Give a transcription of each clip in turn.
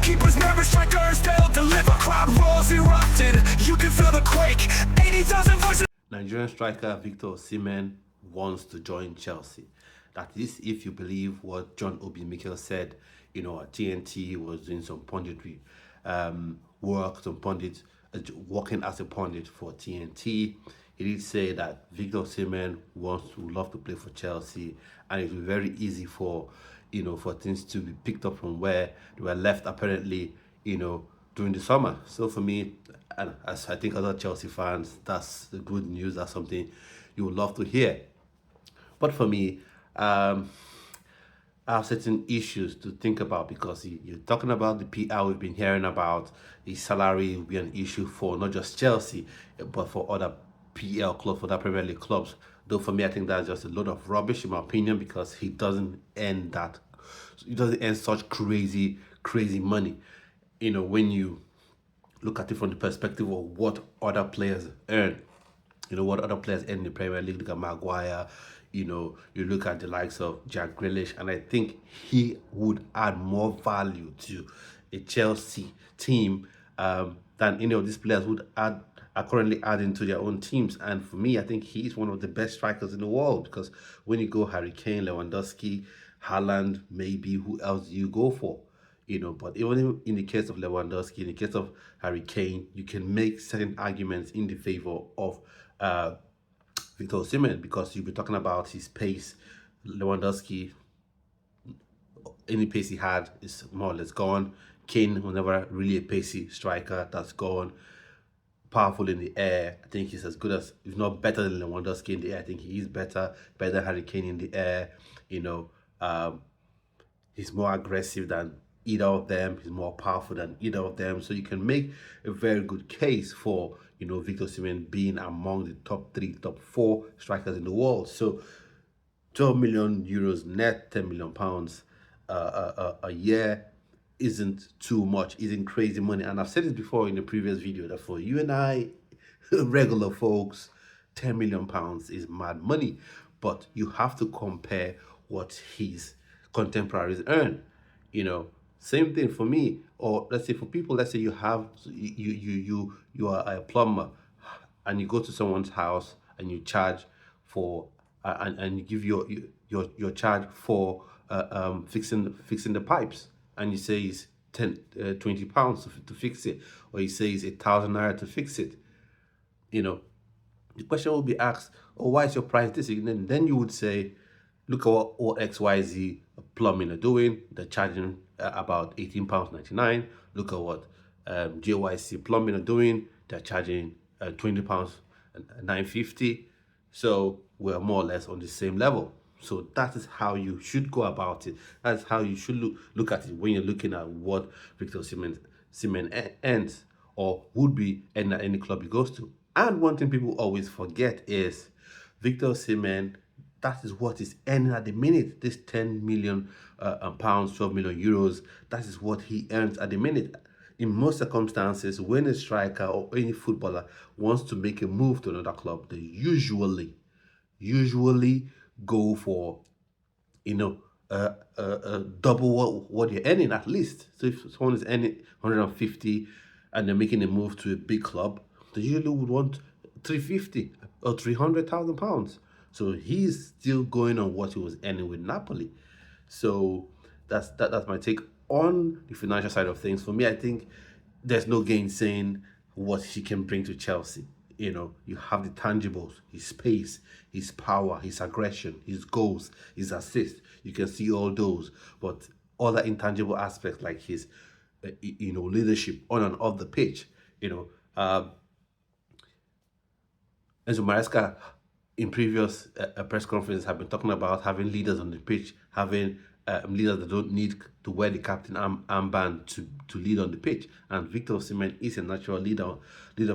Keepers nervous, strikers, they'll deliver. Crowd roars erupted, you can feel the quake. 80,000 voices. Nigerian striker Victor Osimhen wants to join Chelsea. That is, if you believe what John Mikel said, at TNT, he was doing some punditry work, some pundit, working as a pundit for TNT. He did say that Victor Osimhen would love to play for Chelsea, and it will be very easy for things to be picked up from where they were left apparently, during the summer. So for me, and as I think other Chelsea fans, that's the good news. That's something you would love to hear. But for me, I have certain issues to think about, because you're talking about the PR we've been hearing about. The salary will be an issue for not just Chelsea, but for other PL clubs, for the Premier League clubs. Though for me, I think that's just a load of rubbish in my opinion, because he doesn't earn such crazy money. When you look at it from the perspective of what other players earn, what other players earn in the Premier League. Look at Maguire, you look at the likes of Jack Grealish, and I think he would add more value to a Chelsea team than any of these players are currently adding to their own teams. And for me, I think he's one of the best strikers in the world, because when you go Harry Kane, Lewandowski, Haaland, maybe who else do you go for? But even in the case of Lewandowski, in the case of Harry Kane, you can make certain arguments in the favor of Victor Osimhen, because you'll be talking about his pace. Lewandowski, any pace he had is more or less gone. Kane was never really a pacey striker. That's gone. Powerful in the air. I think he's as good as, if not better than Lewandowski in the air. I think he is better than Harry Kane in the air. He's more aggressive than either of them. He's more powerful than either of them. So you can make a very good case for, Victor Osimhen being among the top 3, top 4 strikers in the world. So 12 million euros net, 10 million pounds a year isn't too much, isn't crazy money. And I've said this before in the previous video, that for you and I, regular folks, 10 million pounds is mad money. But you have to compare what his contemporaries earn. Same thing for me, or let's say for people. Let's say you have you are a plumber, and you go to someone's house and you charge for and you give your charge for fixing the pipes, and you say it's 20 pounds to fix it, or you say it's 1,000 naira to fix it. The question will be asked, oh, why is your price this? And then you would say, look at what XYZ plumbing are doing. They're charging about £18.99. Look at what JYC plumbing are doing. They're charging £20 and £9.50. So we're more or less on the same level. So that is how you should go about it. That's how you should look at it when you're looking at what Victor Osimhen earns, or would be at any club he goes to. And one thing people always forget is Victor Osimhen, that is what he's earning at the minute. This 10 million pounds, 12 million euros, that is what he earns at the minute. In most circumstances, when a striker or any footballer wants to make a move to another club, they usually go for, double what you're earning at least. So if someone is earning 150 and they're making a move to a big club, they usually would want 350 or 300,000 pounds. So he's still going on what he was earning with Napoli. So that's my take on the financial side of things. For me, I think there's no gainsaying what he can bring to Chelsea. You have the tangibles, his pace, his power, his aggression, his goals, his assists. You can see all those, but other intangible aspects like his, leadership on and off the pitch. Enzo Maresca in previous press conferences have been talking about having leaders on the pitch, having leaders that don't need to wear the captain armband to lead on the pitch. And Victor Osimhen is a natural leader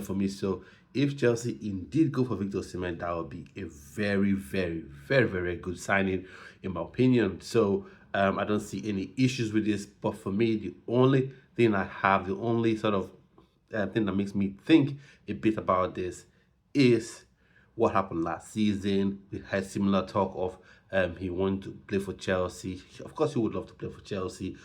for me. So if Chelsea indeed go for Victor Osimhen, that would be a very, very, very, very good signing, in my opinion. So I don't see any issues with this. But for me, the only thing the only sort of thing that makes me think a bit about this is what happened last season. We had similar talk of he wanted to play for Chelsea. Of course, he would love to play for Chelsea.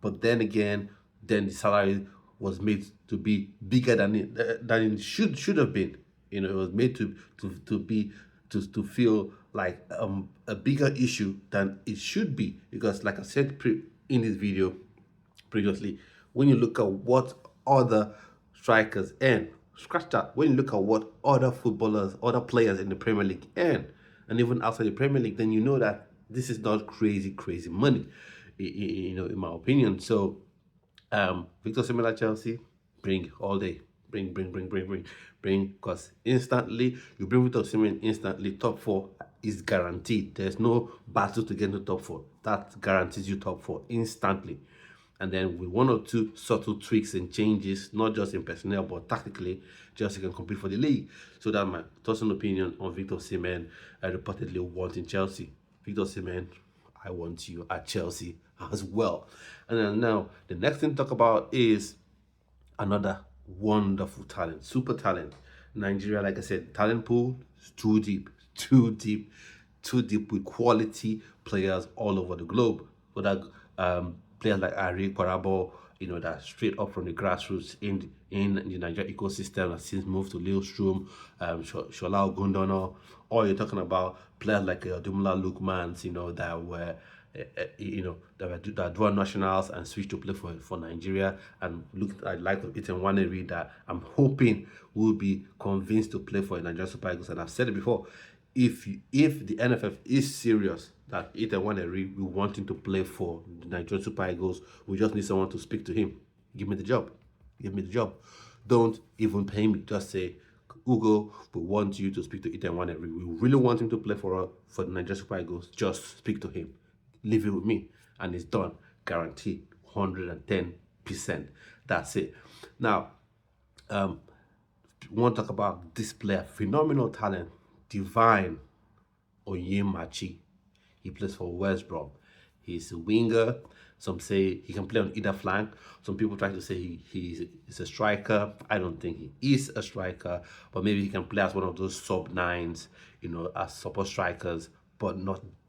But then again, then the salary was made to be bigger than it should have been. You know, it was made to be to feel like a bigger issue than it should be, because, like I said in this video previously, when you look at what other strikers earn, scratch that. When you look at what other footballers, other players in the Premier League earn, and even outside the Premier League, then you know that this is not crazy money, you know, in my opinion. So Victor Osimhen at Chelsea, bring all day. Bring, because instantly, you bring Victor Osimhen instantly, top four is guaranteed. There's no battle to get into top four. That guarantees you top four instantly. And then with one or two subtle tweaks and changes, not just in personnel, but tactically, Chelsea can compete for the league. So that's my personal opinion on Victor Osimhen reportedly wanting Chelsea. Victor Osimhen, I want you at Chelsea as well. And then now, the next thing to talk about is another wonderful talent, super talent. Nigeria, like I said, talent pool is too deep with quality players all over the globe. So that players like Ari Kwarabo, you know, that straight up from the grassroots in the Nigerian ecosystem, has since moved to Lillestrøm, Shola Ogundono, or you're talking about players like Ademola Lookman, you know, that were that dual nationals and switched to play for Nigeria, and looked at like Enzo that I'm hoping will be convinced to play for the Nigerian Super Eagles. And I've said it before, if the NFF is serious that Enzo we want him to play for the Nigerian Super Eagles, we just need someone to speak to him. Give me the job. Don't even pay me. Just say, Google, we want you to speak to Enzo. We really want him to play for the Nigerian Super Eagles. Just speak to him. Leave it with me, and it's done. Guaranteed, 110%. That's it. Now, we want to talk about this player, phenomenal talent, Divine Onyemachi. He plays for West Brom. He's a winger. Some say he can play on either flank. Some people try to say he's a striker. I don't think he is a striker, but maybe he can play as one of those sub-9s, you know, as support strikers, but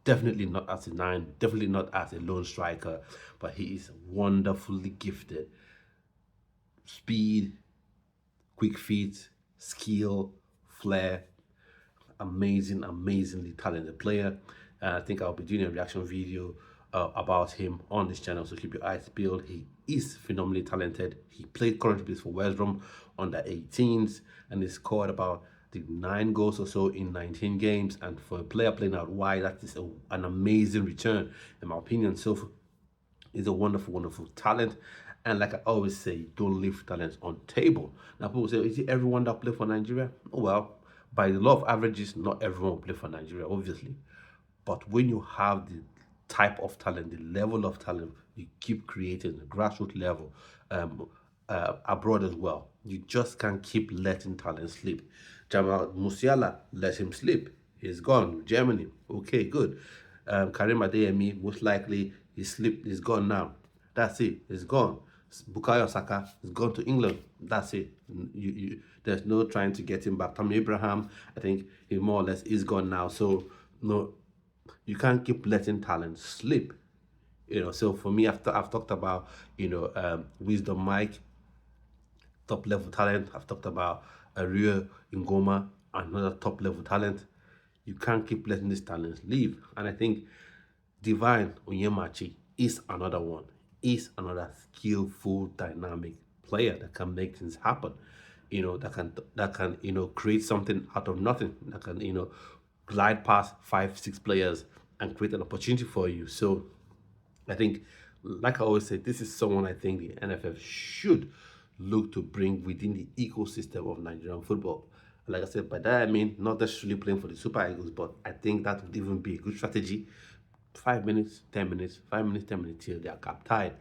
definitely not as a 9, definitely not as a lone striker. But he is wonderfully gifted. Speed, quick feet, skill, flair, amazingly talented player. And I think I'll be doing a reaction video about him on this channel, so keep your eyes peeled. He is phenomenally talented. He currently for West Brom under 18s, and he scored about 9 goals or so in 19 games. And for a player playing out wide, that is an amazing return, in my opinion. So he's a wonderful talent. And like I always say, don't leave talents on table. Now people say, is it everyone that play for Nigeria? Oh, well, by the law of averages, not everyone will play for Nigeria, obviously. But when you have the type of talent, the level of talent you keep creating, the grassroots level, abroad as well, you just can't keep letting talent slip. Jamal Musiala, let him slip. He's gone. Germany. Okay, good. Karim Adeyemi, most likely he's gone now. That's it. He's gone. Bukayo Saka is gone to England. That's it. There's no trying to get him back. Tammy Abraham, I think he more or less is gone now. So no, you can't keep letting talent slip. You know. So for me, I've talked about, you know, Wisdom Mike, top level talent. I've talked about Ario Ngoma, another top level talent. You can't keep letting these talents leave. And I think Divine Onyemachi is another one. Is another skillful, dynamic player that can make things happen. You know, that can you know, create something out of nothing. That can, you know, glide past 5-6 players and create an opportunity for you. So I think, like I always say, this is someone I think the NFF should look to bring within the ecosystem of Nigerian football. Like I said, by that I mean not necessarily playing for the Super Eagles, but I think that would even be a good strategy. 5 minutes, 10 minutes, 5 minutes, 10 minutes till they are cap tied.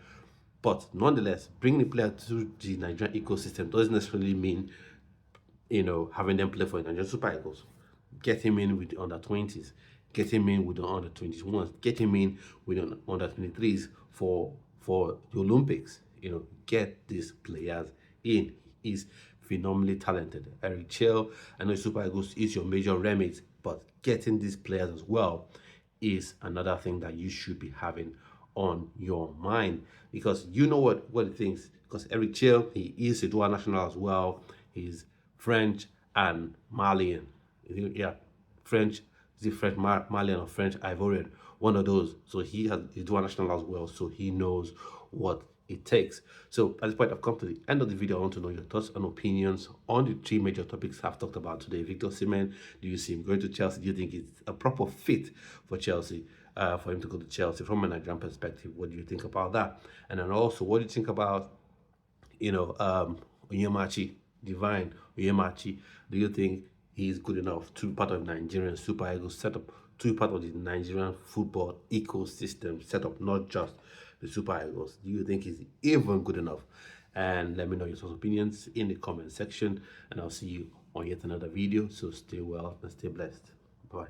But nonetheless, bringing the player to the Nigerian ecosystem doesn't necessarily mean, you know, having them play for the Nigerian Super Eagles. Get him in with the under-20s. Get him in with the under-21s. Get him in with the under-23s for the Olympics. You know, get these players in. He's phenomenally talented. Eric Chell, I know Super Eagles is your major remit, but getting these players as well is another thing that you should be having on your mind, because you know what he thinks. Because Eric Chill, he is a dual national as well. He's French and Malian. Yeah, French. Is it French Malian or French Ivorian? One of those. So he has a dual national as well. So he knows what it takes. So at this point, I've come to the end of the video. I want to know your thoughts and opinions on the three major topics I've talked about today. Victor Osimhen, do you see him going to Chelsea? Do you think it's a proper fit for Chelsea? For him to go to Chelsea from a Nigerian perspective, what do you think about that? And then also, what do you think about, Onyemachi, Divine Onyemachi? Do you think he's good enough to be part of Nigerian Super Eagles setup, to be part of the Nigerian football ecosystem setup, not just the Super Eagles? Do you think he's even good enough? And let me know your thoughts, opinions in the comment section, and I'll see you on yet another video. So stay well and stay blessed. Bye.